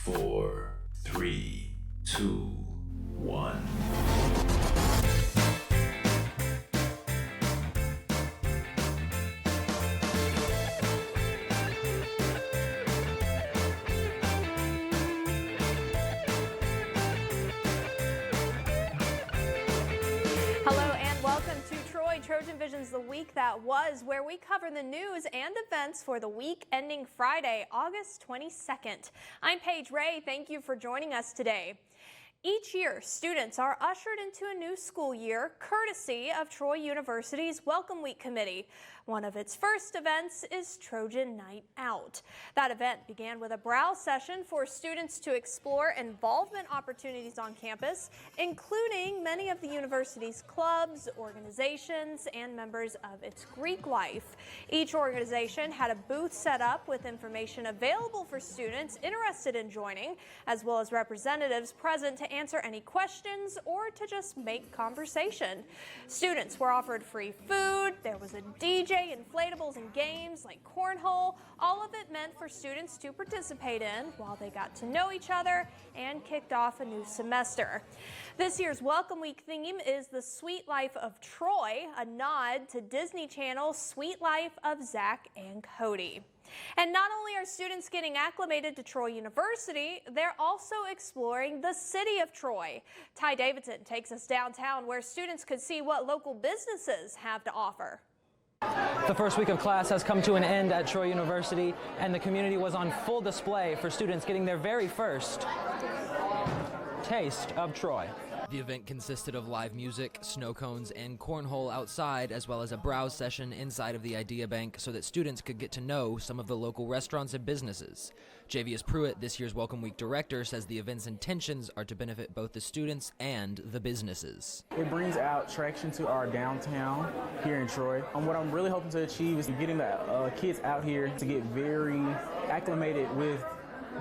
4, 3, 2, 1. TrojanVision's The Week That Was, where we cover the news and events for the week ending Friday, August 22nd. I'm Paige Ray. Thank you for joining us today. Each year, students are ushered into a new school year courtesy of Troy University's Welcome Week Committee. One of its first events is Trojan Night Out. That event began with a browse session for students to explore involvement opportunities on campus, including many of the university's clubs, organizations, and members of its Greek life. Each organization had a booth set up with information available for students interested in joining, as well as representatives present to answer any questions or to just make conversation. Students were offered free food, there was a DJ, inflatables, and games like cornhole. All of it meant for students to participate in while they got to know each other and kicked off a new semester. This year's Welcome Week theme is The Sweet Life of Troy, a nod to Disney Channel's Sweet Life of Zach and Cody. And not only are students getting acclimated to Troy University, they're also exploring the city of Troy. Ty Davidson takes us downtown where students could see what local businesses have to offer. The first week of class has come to an end at Troy University, and the community was on full display for students getting their very first taste of Troy. The event consisted of live music, snow cones, and cornhole outside, as well as a browse session inside of the Idea Bank so that students could get to know some of the local restaurants and businesses. Javius Pruitt, this year's Welcome Week director, says the event's intentions are to benefit both the students and the businesses. It brings out traction to our downtown here in Troy. And what I'm really hoping to achieve is getting the kids out here to get very acclimated with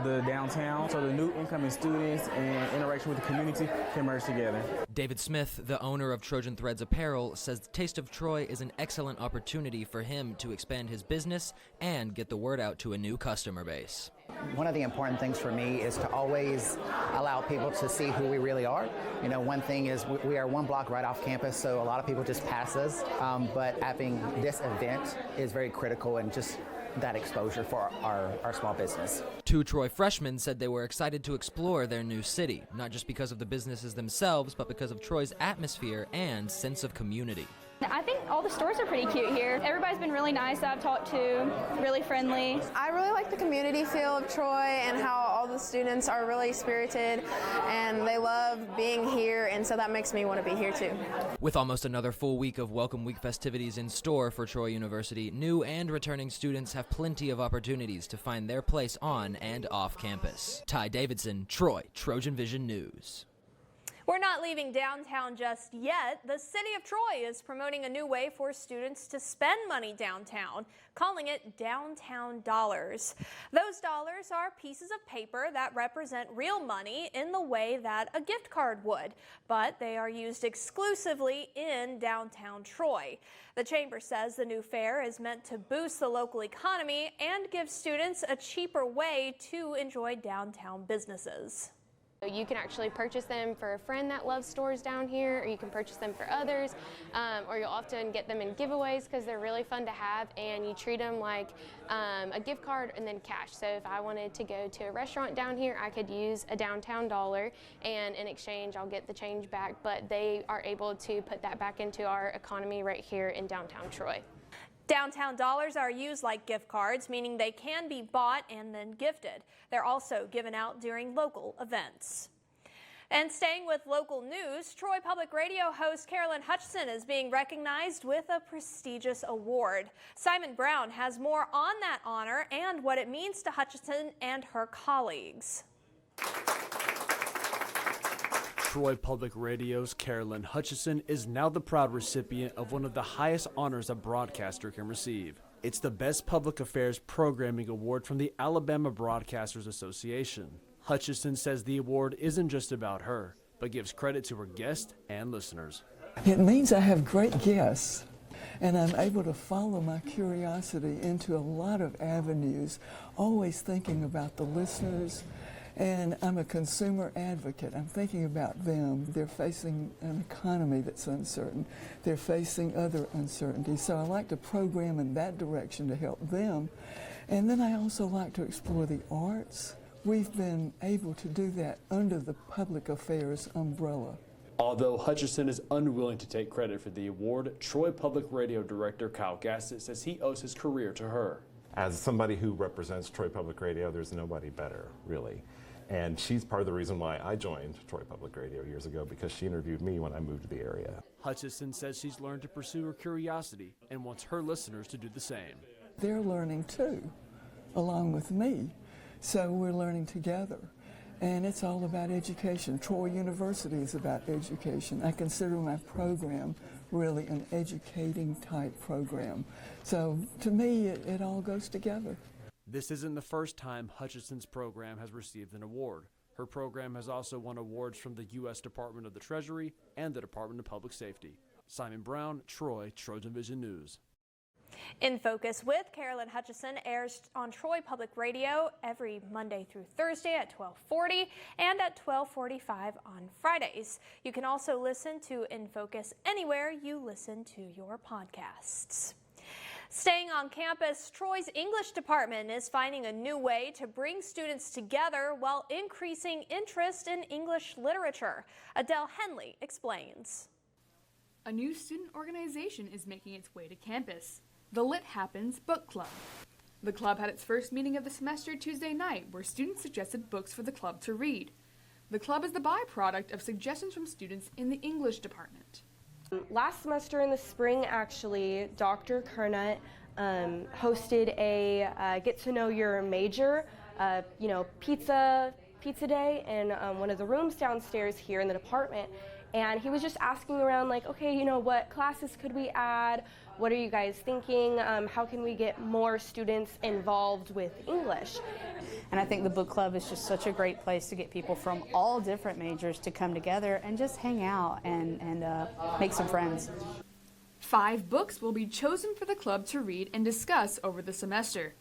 the downtown, so the new incoming students and interaction with the community can merge together. David Smith, the owner of Trojan Threads Apparel, says the Taste of Troy is an excellent opportunity for him to expand his business and get the word out to a new customer base. One of the important things for me is to always allow people to see who we really are. You know, one thing is we are one block right off campus, so a lot of people just pass us, but having this event is very critical and just that exposure for our small business. Two Troy freshmen said they were excited to explore their new city, not just because of the businesses themselves, but because of Troy's atmosphere and sense of community. I think all the stores are pretty cute here. Everybody's been really nice that I've talked to, really friendly. I really like the community feel of Troy and how all the students are really spirited and they love being here, and so that makes me want to be here too. With almost another full week of Welcome Week festivities in store for Troy University, new and returning students have plenty of opportunities to find their place on and off campus. Ty Davidson, Troy, TrojanVision News. We're not leaving downtown just yet. The city of Troy is promoting a new way for students to spend money downtown, calling it downtown dollars. Those dollars are pieces of paper that represent real money in the way that a gift card would, but they are used exclusively in downtown Troy. The chamber says the new fare is meant to boost the local economy and give students a cheaper way to enjoy downtown businesses. You can actually purchase them for a friend that loves stores down here, or you can purchase them for others, or you'll often get them in giveaways because they're really fun to have, and you treat them like a gift card and then cash. So if I wanted to go to a restaurant down here, I could use a downtown dollar, and in exchange I'll get the change back, but they are able to put that back into our economy right here in downtown Troy. Downtown dollars are used like gift cards, meaning they can be bought and then gifted. They're also given out during local events. And staying with local news, Troy Public Radio host Carolyn Hutchison is being recognized with a prestigious award. Simon Brown has more on that honor and what it means to Hutchison and her colleagues. Troy Public Radio's Carolyn Hutchison is now the proud recipient of one of the highest honors a broadcaster can receive. It's the Best Public Affairs Programming Award from the Alabama Broadcasters Association. Hutchison says the award isn't just about her, but gives credit to her guests and listeners. It means I have great guests, and I'm able to follow my curiosity into a lot of avenues, always thinking about the listeners And I'm a consumer advocate. I'm thinking about them. They're facing an economy that's uncertain. They're facing other uncertainties. So I like to program in that direction to help them. And then I also like to explore the arts. We've been able to do that under the public affairs umbrella. Although Hutchison is unwilling to take credit for the award, Troy Public Radio Director Kyle Gassett says he owes his career to her. As somebody who represents Troy Public Radio, there's nobody better, really. And she's part of the reason why I joined Troy Public Radio years ago, because she interviewed me when I moved to the area. Hutchison says she's learned to pursue her curiosity and wants her listeners to do the same. They're learning too, along with me. So we're learning together. And it's all about education. Troy University is about education. I consider my program really an educating type program. So to me, it all goes together. This isn't the first time Hutchison's program has received an award. Her program has also won awards from the U.S. Department of the Treasury and the Department of Public Safety. Simon Brown, Troy, TrojanVision News. In Focus with Carolyn Hutchison airs on Troy Public Radio every Monday through Thursday at 12:40 and at 12:45 on Fridays. You can also listen to In Focus anywhere you listen to your podcasts. Staying on campus, Troy's English department is finding a new way to bring students together while increasing interest in English literature. Adele Henley explains. A new student organization is making its way to campus, the Lit Happens Book Club. The club had its first meeting of the semester Tuesday night, where students suggested books for the club to read. The club is the byproduct of suggestions from students in the English department. Last semester in the spring, actually, Dr. Kernut hosted a get to know your major, pizza day in one of the rooms downstairs here in the department. And he was just asking around like, okay, what classes could we add? What are you guys thinking? How can we get more students involved with English? And I think the book club is just such a great place to get people from all different majors to come together and just hang out and make some friends. 5 books will be chosen for the club to read and discuss over the semester.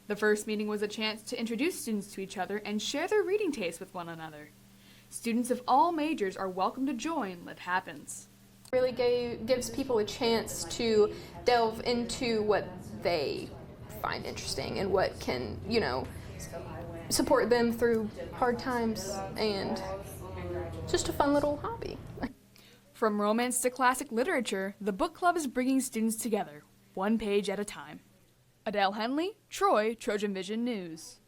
The first meeting was a chance to introduce students to each other and share their reading tastes with one another. Students of all majors are welcome to join Lit Happens. Really gives people a chance to delve into what they find interesting and what can, support them through hard times, and just a fun little hobby. From romance to classic literature, the book club is bringing students together, one page at a time. Adele Henley, Troy, TrojanVision News.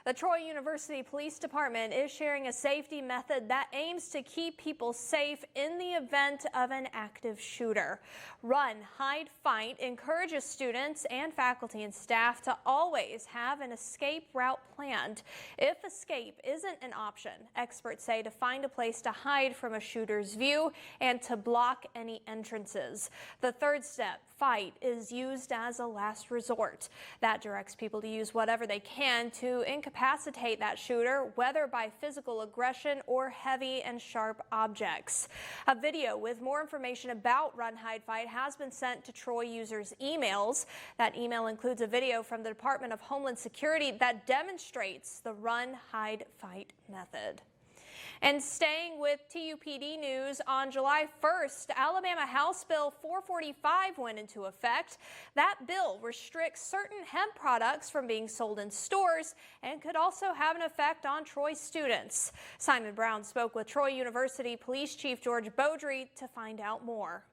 The Troy University Police Department is sharing a safety method that aims to keep people safe in the event of an active shooter. Run, Hide, Fight encourages students and faculty and staff to always have an escape route planned. If escape isn't an option, experts say to find a place to hide from a shooter's view and to block any entrances. The third step, Fight, is used as a last resort. That directs people to use whatever they can to incapacitate that shooter, whether by physical aggression or heavy and sharp objects. A video with more information about Run, Hide, Fight has been sent to Troy users' emails. That email includes a video from the Department of Homeland Security that demonstrates the Run, Hide, Fight method. And staying with TUPD news, on July 1st, Alabama House Bill 445 went into effect. That bill restricts certain hemp products from being sold in stores and could also have an effect on Troy students. Simon Brown spoke with Troy University Police Chief George Beaudry to find out more.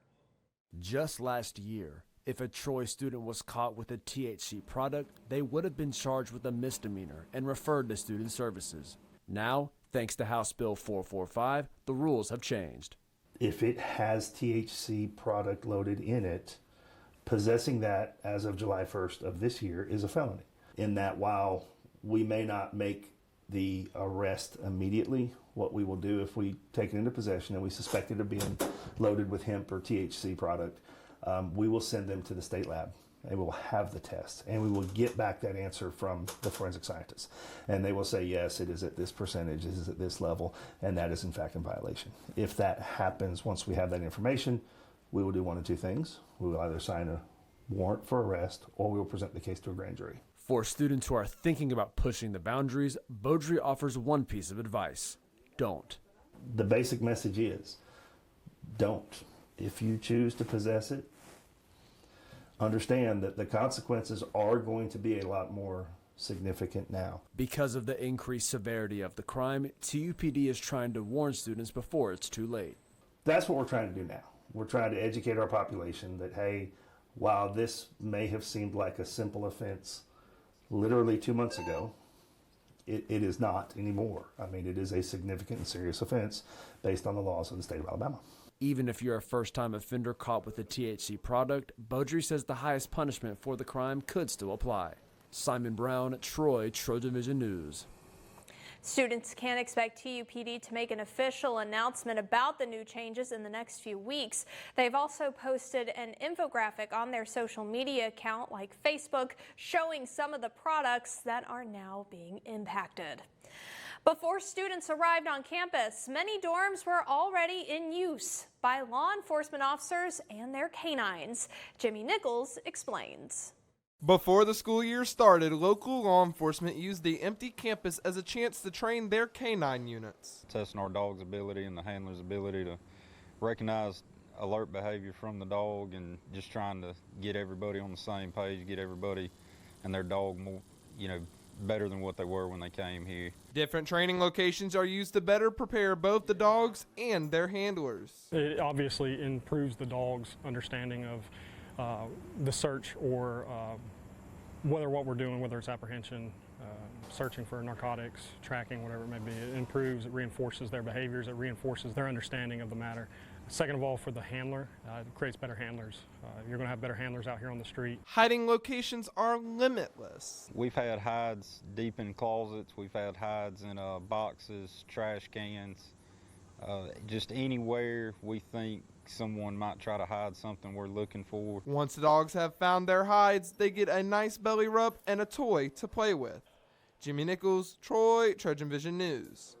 Just last year, if a Troy student was caught with a THC product, they would have been charged with a misdemeanor and referred to student services. Now, thanks to House Bill 445, the rules have changed. If it has THC product loaded in it, possessing that as of July 1st of this year is a felony. In that, while we may not make the arrest immediately, what we will do if we take it into possession and we suspect it of being loaded with hemp or THC product, we will send them to the state lab. And we will have the test, and we will get back that answer from the forensic scientists. And they will say, yes, it is at this percentage, it is at this level, and that is in fact in violation. If that happens, once we have that information, we will do one of two things. We will either sign a warrant for arrest, or we will present the case to a grand jury. For students who are thinking about pushing the boundaries, Beaudry offers one piece of advice: don't. The basic message is, don't. If you choose to possess it, understand that the consequences are going to be a lot more significant now. Because of the increased severity of the crime, TUPD is trying to warn students before it's too late. That's what we're trying to do now. We're trying to educate our population that, hey, while this may have seemed like a simple offense literally 2 months ago, it is not anymore. I mean, it is a significant and serious offense based on the laws of the state of Alabama. Even if you're a first-time offender caught with a THC product, Beaudry says the highest punishment for the crime could still apply. Simon Brown, Troy, TrojanVision News. Students can expect TUPD to make an official announcement about the new changes in the next few weeks. They've also posted an infographic on their social media account like Facebook showing some of the products that are now being impacted. Before students arrived on campus, many dorms were already in use by law enforcement officers and their canines. Jimmy Nichols explains. Before the school year started, local law enforcement used the empty campus as a chance to train their canine units. Testing our dog's ability and the handler's ability to recognize alert behavior from the dog, and just trying to get everybody on the same page, get everybody and their dog more, better than what they were when they came here. Different training locations are used to better prepare both the dogs and their handlers. It obviously improves the dog's understanding of the search or whether what we're doing, whether it's apprehension, searching for narcotics, tracking, whatever it may be. It improves, it reinforces their behaviors, it reinforces their understanding of the matter. Second of all, for the handler, it creates better handlers. You're going to have better handlers out here on the street. Hiding locations are limitless. We've had hides deep in closets, we've had hides in boxes, trash cans, just anywhere we think someone might try to hide something we're looking for. Once the dogs have found their hides, they get a nice belly rub and a toy to play with. Jimmy Nichols, Troy, TrojanVision News.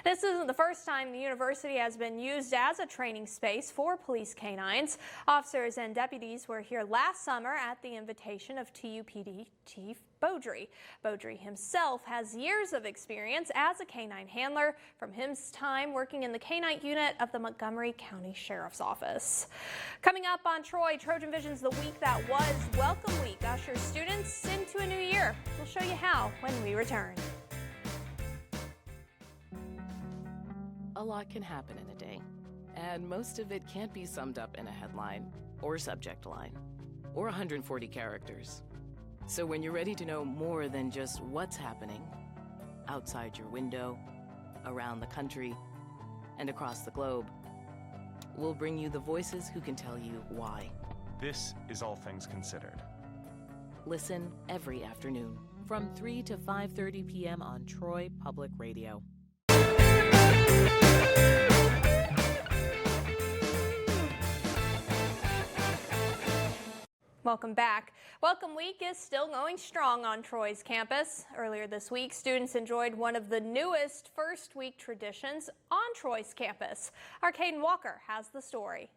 This isn't the first time the university has been used as a training space for police canines. Officers and deputies were here last summer at the invitation of TUPD Chief Beaudry. Beaudry himself has years of experience as a canine handler from his time working in the canine unit of the Montgomery County Sheriff's Office. Coming up on Troy, TrojanVision's The Week That Was Welcome Week ushers students into a new year. We'll show you how when we return. A lot can happen in a day, and most of it can't be summed up in a headline or subject line or 140 characters. So when you're ready to know more than just what's happening outside your window, around the country, and across the globe, we'll bring you the voices who can tell you why. This is All Things Considered. Listen every afternoon from 3 to 5:30 p.m. on Troy Public Radio. Welcome back. Welcome Week is still going strong on Troy's campus. Earlier this week, students enjoyed one of the newest first week traditions on Troy's campus. Our Caden Walker has the story.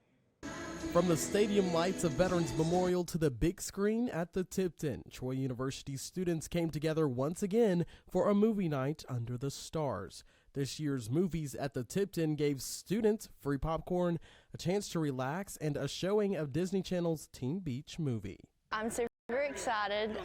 From the stadium lights of Veterans Memorial to the big screen at the Tipton, Troy University students came together once again for a movie night under the stars. This year's Movies at the Tipton gave students free popcorn, a chance to relax, and a showing of Disney Channel's Teen Beach movie. I'm super excited.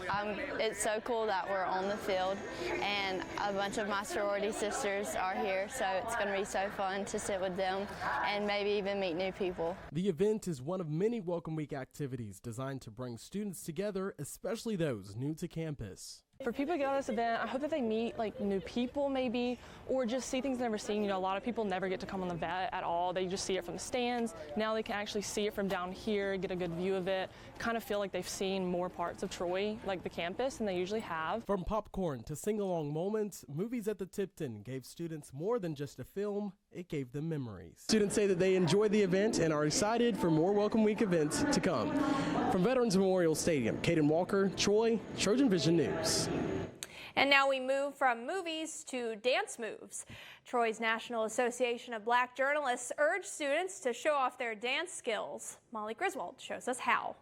It's so cool that we're on the field, and a bunch of my sorority sisters are here, so it's going to be so fun to sit with them and maybe even meet new people. The event is one of many Welcome Week activities designed to bring students together, especially those new to campus. For people to get on this event, I hope that they meet new people maybe, or just see things they've never seen. A lot of people never get to come on the vet at all. They just see it from the stands. Now they can actually see it from down here, get a good view of it, kind of feel like they've seen more parts of Troy, like the campus, than they usually have. From popcorn to sing-along moments, Movies at the Tipton gave students more than just a film, it gave them memories. Students say that they enjoyed the event and are excited for more Welcome Week events to come. From Veterans Memorial Stadium, Caden Walker, Troy, TrojanVision News. And now we move from movies to dance moves. Troy's National Association of Black Journalists urged students to show off their dance skills. Molly Griswold shows us how.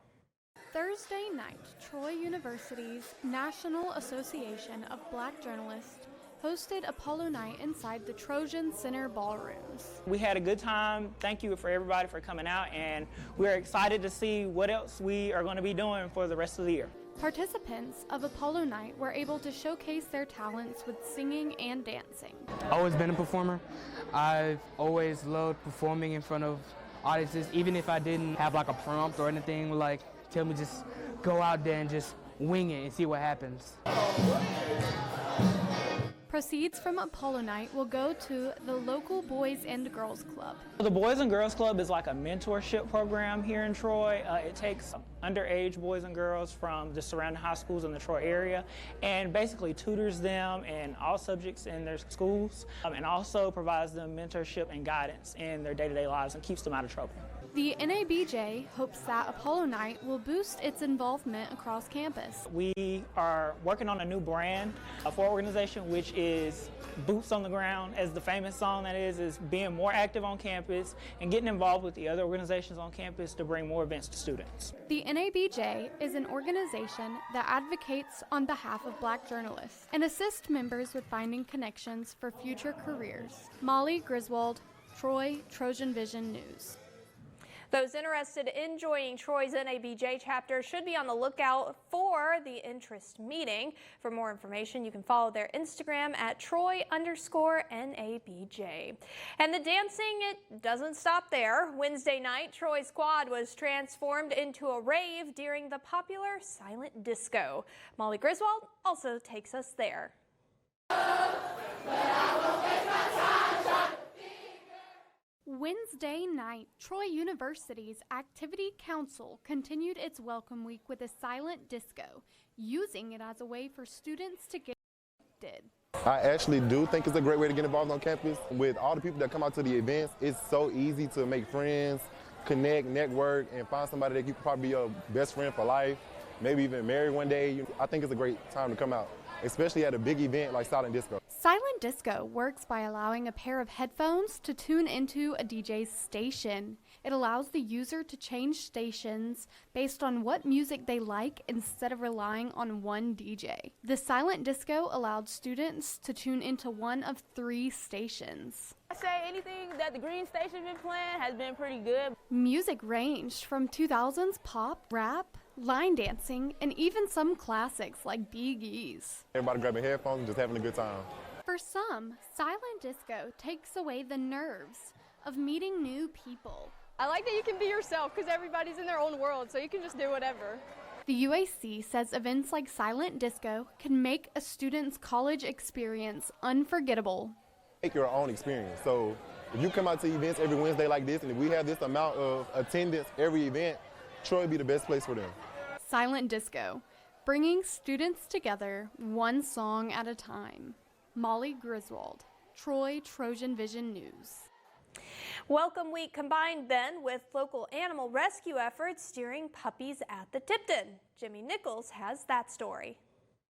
Thursday night, Troy University's National Association of Black Journalists hosted Apollo Night inside the Trojan Center ballrooms. We had a good time. Thank you for everybody for coming out, and we're excited to see what else we are going to be doing for the rest of the year. Participants of Apollo Night were able to showcase their talents with singing and dancing. I've always been a performer. I've always loved performing in front of audiences, even if I didn't have like a prompt or anything, like tell me just go out there and just wing it and see what happens. Proceeds from Apollo Night will go to the local Boys and Girls Club. The Boys and Girls Club is like a mentorship program here in Troy. It takes underage boys and girls from the surrounding high schools in the Troy area and basically tutors them in all subjects in their schools, and also provides them mentorship and guidance in their day-to-day lives and keeps them out of trouble. The NABJ hopes that Apollo Night will boost its involvement across campus. We are working on a new brand for our organization, which is Boots on the Ground, as the famous song that is being more active on campus and getting involved with the other organizations on campus to bring more events to students. The NABJ is an organization that advocates on behalf of Black journalists and assists members with finding connections for future careers. Molly Griswold, Troy, TrojanVision News. Those interested in joining Troy's NABJ chapter should be on the lookout for the interest meeting. For more information, you can follow their Instagram at Troy_NABJ. And the dancing, it doesn't stop there. Wednesday night, Troy's quad was transformed into a rave during the popular silent disco. Molly Griswold also takes us there. Wednesday night, Troy University's Activity Council continued its welcome week with a silent disco, using it as a way for students to get connected. I actually do think it's a great way to get involved on campus. With all the people that come out to the events, it's so easy to make friends, connect, network, and find somebody that you could probably be your best friend for life, maybe even marry one day. I think it's a great time to come out, especially at a big event like silent disco. Silent disco works by allowing a pair of headphones to tune into a DJ's station. It allows the user to change stations based on what music they like instead of relying on one DJ. The silent disco allowed students to tune into one of 3 stations. I say anything that the Green Station been playing has been pretty good. Music ranged from 2000s pop, rap, line dancing, and even some classics like Bee Gees. Everybody grabbing headphones and just having a good time. For some, silent disco takes away the nerves of meeting new people. I like that you can be yourself because everybody's in their own world, so you can just do whatever. The UAC says events like silent disco can make a student's college experience unforgettable. Make your own experience. So if you come out to events every Wednesday like this, and if we have this amount of attendance every event, Troy would be the best place for them. Silent disco, bringing students together one song at a time. Molly Griswold, Troy TrojanVision News. Welcome Week combined then with local animal rescue efforts steering puppies at the Tipton. Jimmy Nichols has that story.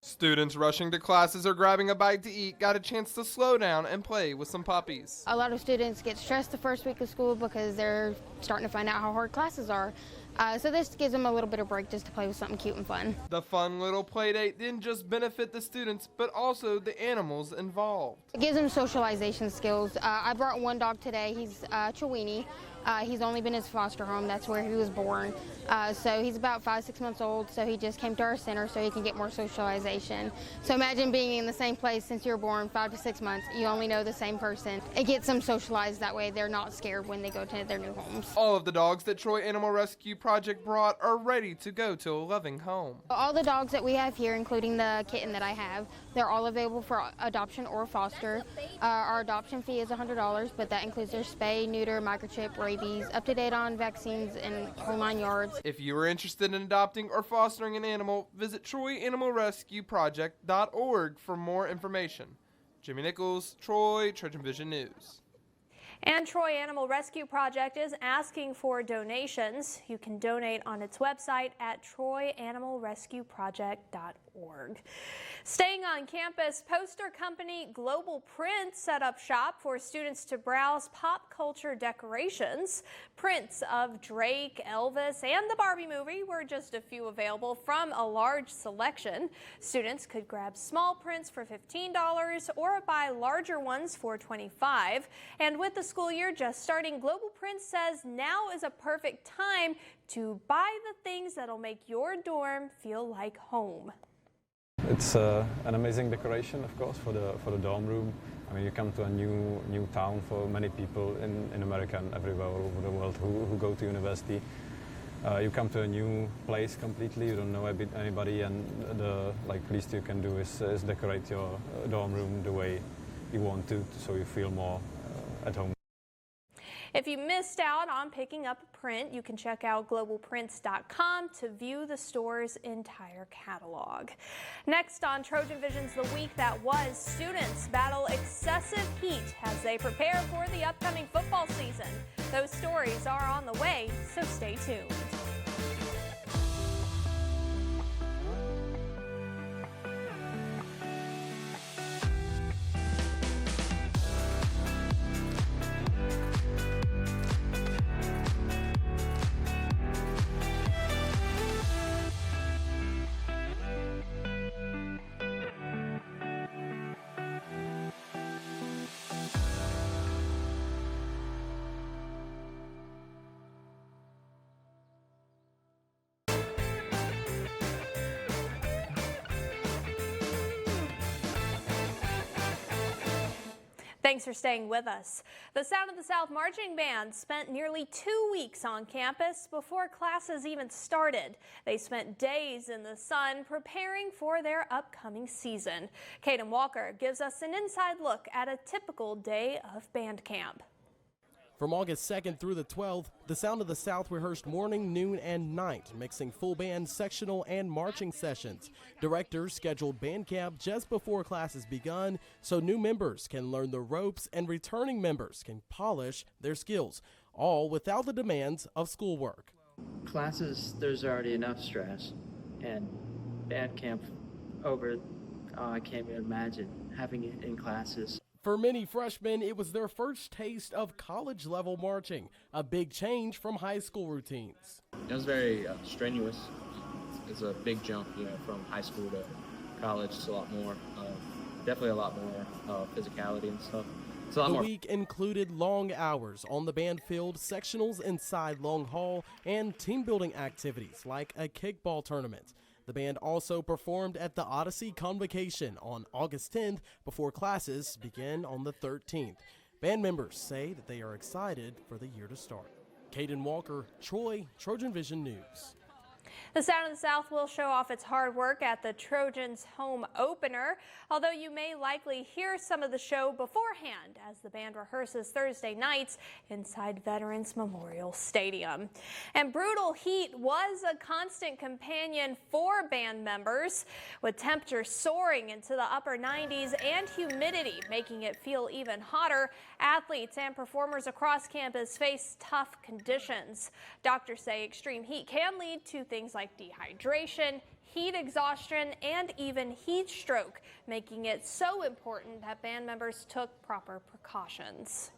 Students rushing to classes or grabbing a bite to eat got a chance to slow down and play with some puppies. A lot of students get stressed the first week of school because they're starting to find out how hard classes are. So this gives them a little bit of break just to play with something cute and fun. The fun little play date didn't just benefit the students, but also the animals involved. It gives them socialization skills. I brought one dog today. He's Chiweenie. He's only been in his foster home. That's where he was born. So he's about 5-6 months old, so he just came to our center so he can get more socialization. So imagine being in the same place since you were born, 5 to 6 months. You only know the same person. It gets them socialized that way. They're not scared when they go to their new homes. All of the dogs that Troy Animal Rescue Project brought are ready to go to a loving home. All the dogs that we have here, including the kitten that I have, they're all available for adoption or foster. Our adoption fee is $100, but that includes their spay, neuter, microchip, rabies, up to date on vaccines, and whole 9 yards. If you are interested in adopting or fostering an animal, visit TroyAnimalRescueProject.org for more information. Jimmy Nichols, Troy TrojanVision News. And Troy Animal Rescue Project is asking for donations. You can donate on its website at troyanimalrescueproject.org. Staying on campus, poster company Global Print set up shop for students to browse pop culture decorations. Prints of Drake, Elvis, and the Barbie movie were just a few available from a large selection. Students could grab small prints for $15 or buy larger ones for $25. And with the school year just starting, Global Print says now is a perfect time to buy the things that'll make your dorm feel like home. It's an amazing decoration, of course, for the dorm room. I mean, you come to a new town for many people in America and everywhere all over the world who go to university. You come to a new place completely. You don't know anybody, and the least you can do is decorate your dorm room the way you want to, so you feel more at home. If you missed out on picking up a print, you can check out globalprints.com to view the store's entire catalog. Next on Trojan Vision's The Week That Was, students battle excessive heat as they prepare for the upcoming football season. Those stories are on the way, so stay tuned. Thanks for staying with us. The Sound of the South Marching Band spent nearly 2 weeks on campus before classes even started. They spent days in the sun preparing for their upcoming season. Caden Walker gives us an inside look at a typical day of band camp. From August 2nd through the 12th, the Sound of the South rehearsed morning, noon, and night, mixing full band, sectional, and marching sessions. Directors scheduled band camp just before classes begun so new members can learn the ropes and returning members can polish their skills, all without the demands of schoolwork. Classes, there's already enough stress, and band camp I can't even imagine having it in classes. For many freshmen, it was their first taste of college-level marching, a big change from high school routines. It was very strenuous. It's a big jump, from high school to college. It's a lot more, definitely a lot more physicality and stuff. It's a lot more. The week included long hours on the band field, sectionals inside Long Hall, and team-building activities like a kickball tournament. The band also performed at the Odyssey Convocation on August 10th before classes begin on the 13th. Band members say that they are excited for the year to start. Caden Walker, Troy, Trojan Vision News. The Sound of the South will show off its hard work at the Trojans' home opener, although you may likely hear some of the show beforehand as the band rehearses Thursday nights inside Veterans Memorial Stadium. And brutal heat was a constant companion for band members, with temperatures soaring into the upper 90s and humidity making it feel even hotter. Athletes and performers across campus face tough conditions. Doctors say extreme heat can lead to things like dehydration, heat exhaustion, and even heat stroke, making it so important that band members took proper precautions.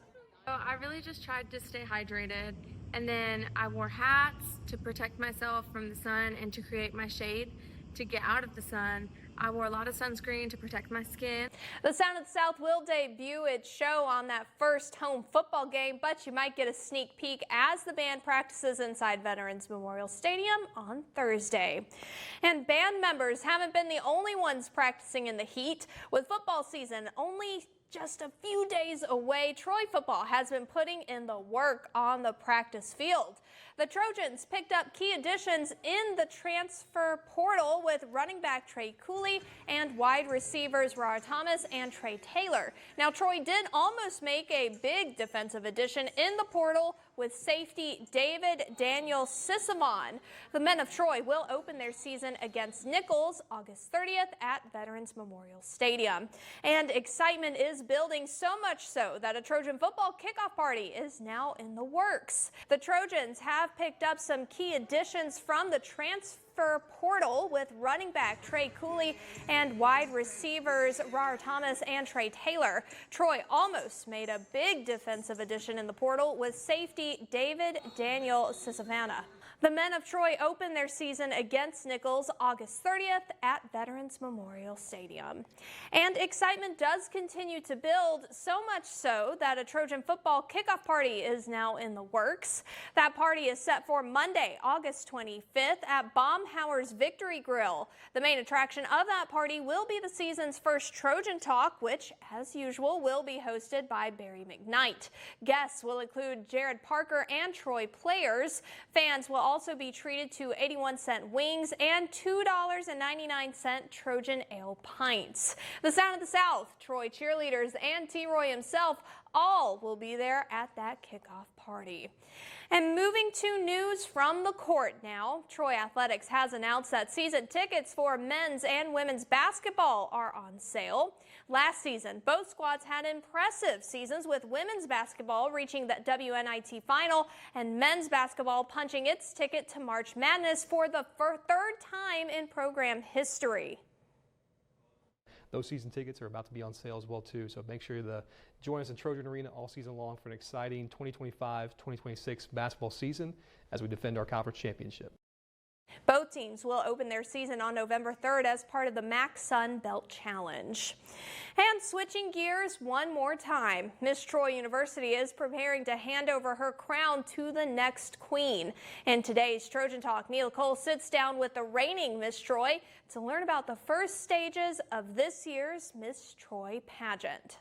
I really just tried to stay hydrated, and then I wore hats to protect myself from the sun and to create my shade to get out of the sun. I wore a lot of sunscreen to protect my skin. The Sound of the South will debut its show on that first home football game, but you might get a sneak peek as the band practices inside Veterans Memorial Stadium on Thursday. And band members haven't been the only ones practicing in the heat. With football season only just a few days away, Troy football has been putting in the work on the practice field. The Trojans picked up key additions in the transfer portal with running back Trey Cooley and wide receivers Rara Thomas and Trey Taylor. Now, Troy did almost make a big defensive addition in the portal with safety David Daniel Sisamon. The men of Troy will open their season against Nichols August 30th at Veterans Memorial Stadium. And excitement is building, so much so that a Trojan football kickoff party is now in the works. The Trojans have picked up some key additions from the transfer portal with running back Trey Cooley and wide receivers Rara Thomas and Trey Taylor. Troy almost made a big defensive addition in the portal with safety David Daniel Sisavana. The men of Troy open their season against Nichols August 30th at Veterans Memorial Stadium. And excitement does continue to build, so much so that a Trojan football kickoff party is now in the works. That party is set for Monday, August 25th at Baumhauer's Victory Grill. The main attraction of that party will be the season's first Trojan Talk, which, as usual, will be hosted by Barry McKnight. Guests will include Jared Parker and Troy players. Fans will also be treated to 81-cent wings and $2.99 Trojan Ale pints. The Sound of the South, Troy cheerleaders, and T-Roy himself all will be there at that kickoff party. And moving to news from the court now, Troy Athletics has announced that season tickets for men's and women's basketball are on sale. Last season, both squads had impressive seasons, with women's basketball reaching the WNIT final and men's basketball punching its ticket to March Madness for the third time in program history. Those season tickets are about to be on sale as well too, so make sure to join us in Trojan Arena all season long for an exciting 2025-2026 basketball season as we defend our conference championship. Both teams will open their season on November 3rd as part of the MAC Sun Belt Challenge. And switching gears one more time, Miss Troy University is preparing to hand over her crown to the next queen. In today's Trojan Talk, Neil Cole sits down with the reigning Miss Troy to learn about the first stages of this year's Miss Troy pageant.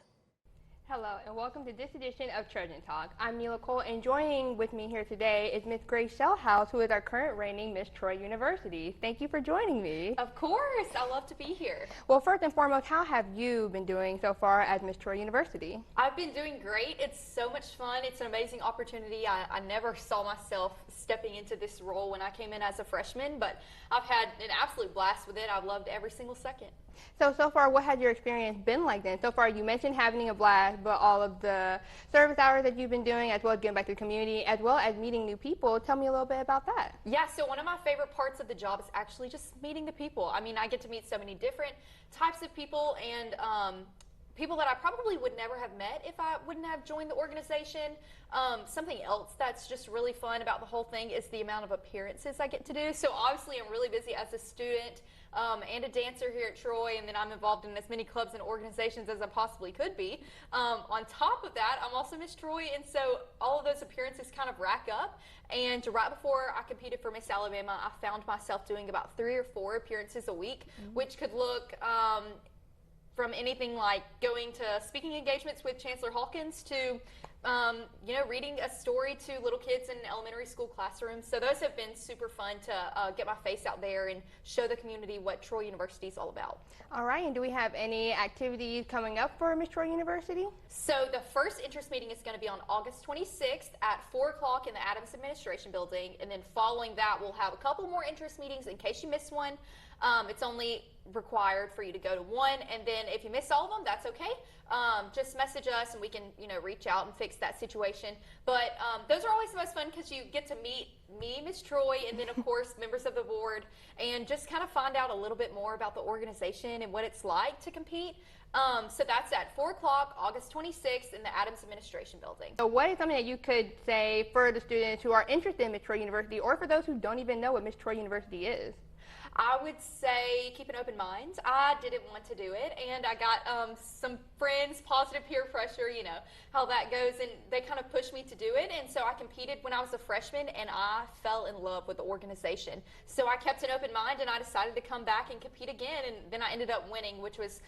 Hello and welcome to this edition of Trojan Talk. I'm Mila Cole, and joining with me here today is Miss Grace Shellhouse, who is our current reigning Miss Troy University. Thank you for joining me. Of course, I love to be here. Well, first and foremost, how have you been doing so far as Miss Troy University? I've been doing great. It's so much fun. It's an amazing opportunity. I never saw myself stepping into this role when I came in as a freshman, but I've had an absolute blast with it. I've loved every single second. So far, what has your experience been like then? So far, you mentioned having a blast, but all of the service hours that you've been doing, as well as giving back to the community, as well as meeting new people. Tell me a little bit about that. Yeah, so one of my favorite parts of the job is actually just meeting the people. I mean, I get to meet so many different types of people, and people that I probably would never have met if I wouldn't have joined the organization. Something else that's just really fun about the whole thing is the amount of appearances I get to do. So obviously I'm really busy as a student and a dancer here at Troy, and then I'm involved in as many clubs and organizations as I possibly could be. On top of that, I'm also Miss Troy, and so all of those appearances kind of rack up. And right before I competed for Miss Alabama, I found myself doing about 3 or 4 appearances a week, which could look from anything like going to speaking engagements with Chancellor Hawkins to, reading a story to little kids in elementary school classrooms. So those have been super fun to get my face out there and show the community what Troy University is all about. All right, and do we have any activities coming up for Miss Troy University? So the first interest meeting is going to be on August 26th at 4 o'clock in the Adams Administration Building, and then following that we'll have a couple more interest meetings in case you miss one. It's only required for you to go to one, and then if you miss all of them, that's okay. Just message us and we can, reach out and fix that situation. But those are always the most fun because you get to meet me, Miss Troy, and then of course members of the board, and just kind of find out a little bit more about the organization and what it's like to compete. So that's at 4 o'clock, August 26th in the Adams Administration Building. So what is something that you could say for the students who are interested in Miss Troy University, or for those who don't even know what Miss Troy University is? I would say keep an open mind. I didn't want to do it, and I got some friends, positive peer pressure, how that goes, and they kind of pushed me to do it. And so I competed when I was a freshman, and I fell in love with the organization. So I kept an open mind, and I decided to come back and compete again, and then I ended up winning, which was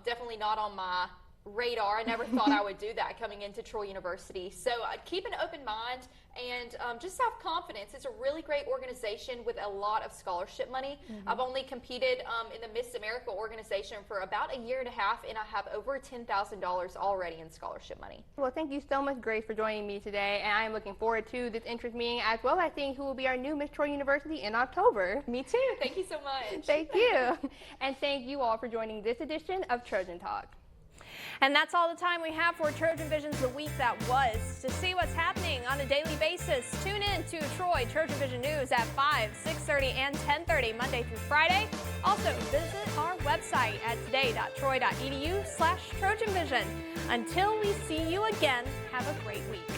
definitely not on my radar. I never thought I would do that coming into Troy University. So keep an open mind and just have confidence. It's a really great organization with a lot of scholarship money. I've only competed in the Miss America organization for about a year and a half, and I have over $10,000 already in scholarship money. Well, thank you so much, Grace, for joining me today, and I am looking forward to this entrance meeting as well as seeing who will be our new Miss Troy University in October. Me too. Thank you so much. Thank you. And thank you all for joining this edition of Trojan Talk. And that's all the time we have for Trojan Vision's The Week That Was. To see what's happening on a daily basis, tune in to Troy Trojan Vision News at 5, 6:30, and 10:30 Monday through Friday. Also, visit our website at today.troy.edu/TrojanVision. Until we see you again, have a great week.